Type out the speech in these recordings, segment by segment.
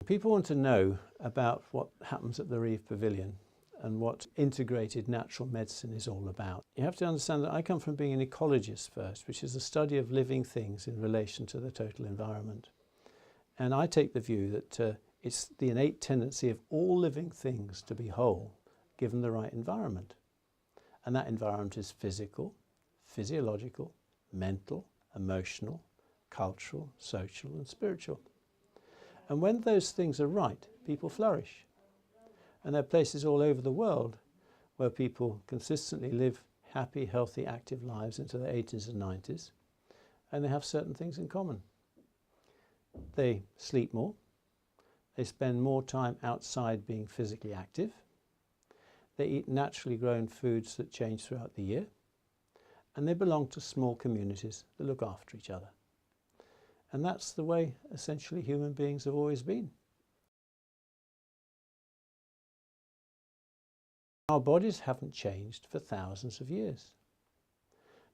People want to know about what happens at the Reve Pavilion and what integrated natural medicine is all about. You have to understand that I come from being an ecologist first, which is the study of living things in relation to the total environment. And I take the view that it's the innate tendency of all living things to be whole, given the right environment. And that environment is physical, physiological, mental, emotional, cultural, social and spiritual. And when those things are right, people flourish. And there are places all over the world where people consistently live happy, healthy, active lives into their 80s and 90s, and they have certain things in common. They sleep more, they spend more time outside being physically active, they eat naturally grown foods that change throughout the year, and they belong to small communities that look after each other. And that's the way, essentially, human beings have always been. Our bodies haven't changed for thousands of years.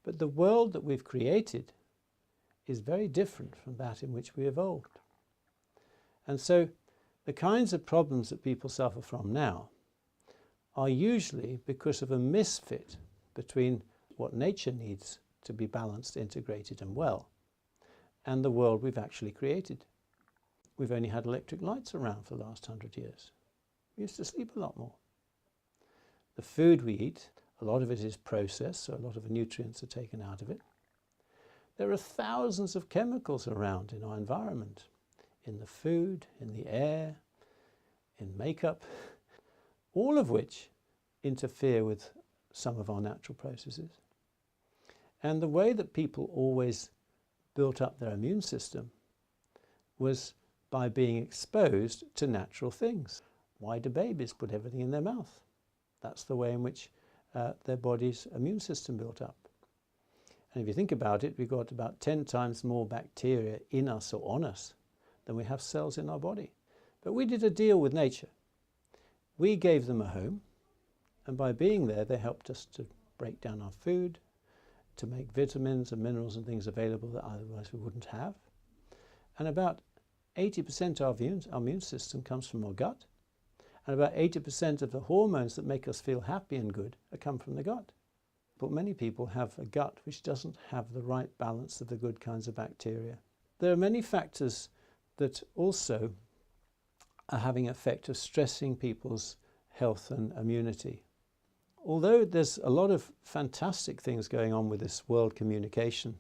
But the world that we've created is very different from that in which we evolved. And so the kinds of problems that people suffer from now are usually because of a misfit between what nature needs to be balanced, integrated and well, and the world we've actually created. We've only had electric lights around for the last 100 years. We used to sleep a lot more. The food we eat, a lot of it is processed, so a lot of the nutrients are taken out of it. There are thousands of chemicals around in our environment, in the food, in the air, in makeup, all of which interfere with some of our natural processes. And the way that people always built up their immune system was by being exposed to natural things. Why do babies put everything in their mouth? That's the way in which their body's immune system built up. And if you think about it, we've got about 10 times more bacteria in us or on us than we have cells in our body. But we did a deal with nature. We gave them a home, and by being there, they helped us to break down our food, to make vitamins and minerals and things available that otherwise we wouldn't have. And about 80% of our immune system comes from our gut, and about 80% of the hormones that make us feel happy and good come from the gut. But many people have a gut which doesn't have the right balance of the good kinds of bacteria. There are many factors that also are having an effect of stressing people's health and immunity. Although there's a lot of fantastic things going on with this world communication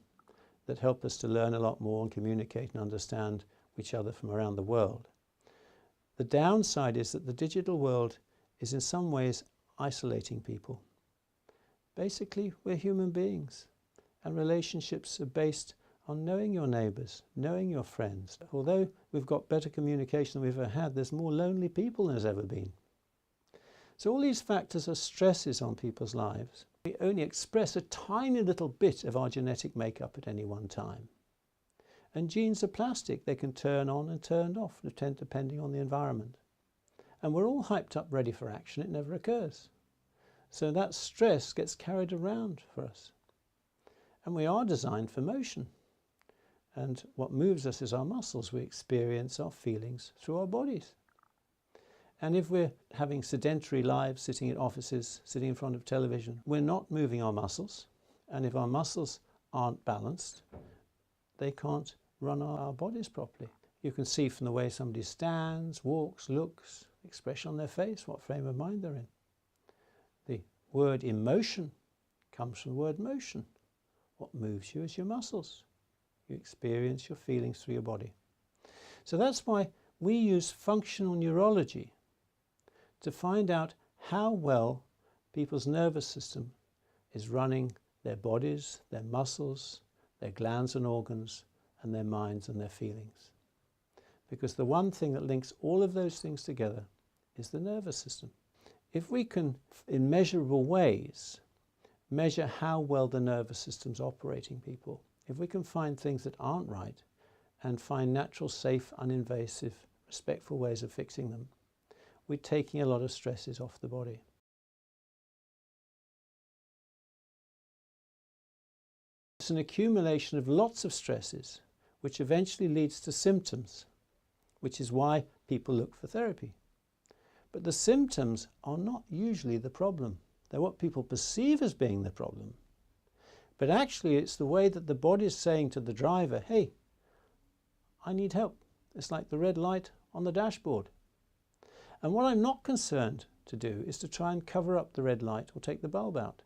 that help us to learn a lot more and communicate and understand each other from around the world, the downside is that the digital world is in some ways isolating people. Basically, we're human beings, and relationships are based on knowing your neighbours, knowing your friends. Although we've got better communication than we've ever had, there's more lonely people than there's ever been. So all these factors are stresses on people's lives. We only express a tiny little bit of our genetic makeup at any one time. And genes are plastic. They can turn on and turn off, depending on the environment. And we're all hyped up, ready for action. It never occurs. So that stress gets carried around for us. And we are designed for motion. And what moves us is our muscles. We experience our feelings through our bodies. And if we're having sedentary lives, sitting in offices, sitting in front of television, we're not moving our muscles. And if our muscles aren't balanced, they can't run our bodies properly. You can see from the way somebody stands, walks, looks, expression on their face, what frame of mind they're in. The word emotion comes from the word motion. What moves you is your muscles. You experience your feelings through your body. So that's why we use functional neurology to find out how well people's nervous system is running their bodies, their muscles, their glands and organs, and their minds and their feelings. Because the one thing that links all of those things together is the nervous system. If we can, in measurable ways, measure how well the nervous system's operating people, if we can find things that aren't right and find natural, safe, uninvasive, respectful ways of fixing them, we're taking a lot of stresses off the body. It's an accumulation of lots of stresses which eventually leads to symptoms, which is why people look for therapy. But the symptoms are not usually the problem. They're what people perceive as being the problem. But actually it's the way that the body is saying to the driver, hey, I need help. It's like the red light on the dashboard. And what I'm not concerned to do is to try and cover up the red light or take the bulb out.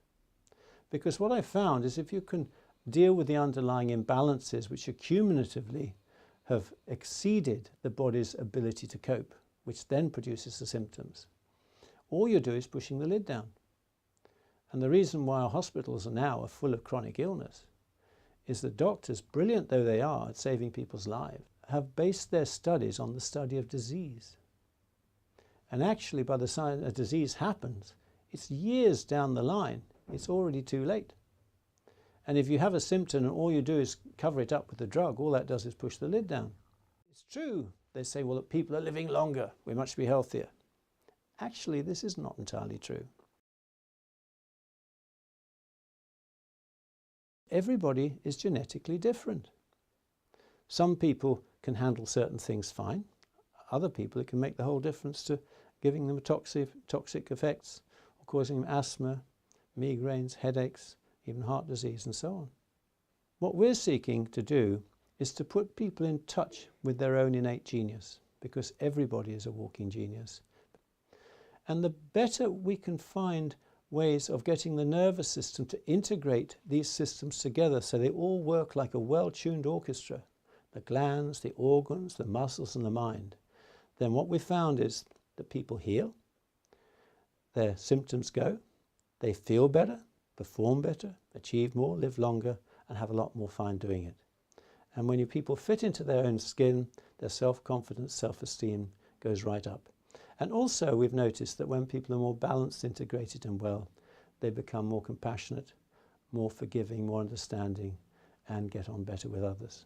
Because what I found is if you can deal with the underlying imbalances which accumulatively have exceeded the body's ability to cope, which then produces the symptoms, all you do is pushing the lid down. And the reason why our hospitals now are full of chronic illness is that doctors, brilliant though they are at saving people's lives, have based their studies on the study of disease. And actually, by the time a disease happens, it's years down the line. It's already too late. And if you have a symptom and all you do is cover it up with the drug, all that does is push the lid down. It's true. They say, well, that people are living longer. We must be healthier. Actually, this is not entirely true. Everybody is genetically different. Some people can handle certain things fine. Other people, it can make the whole difference to giving them toxic effects or causing them asthma, migraines, headaches, even heart disease and so on. What we're seeking to do is to put people in touch with their own innate genius, because everybody is a walking genius. And the better we can find ways of getting the nervous system to integrate these systems together so they all work like a well-tuned orchestra, the glands, the organs, the muscles and the mind, then what we found is that people heal, their symptoms go, they feel better, perform better, achieve more, live longer, and have a lot more fun doing it. And when people fit into their own skin, their self-confidence, self-esteem goes right up. And also we've noticed that when people are more balanced, integrated and well, they become more compassionate, more forgiving, more understanding, and get on better with others.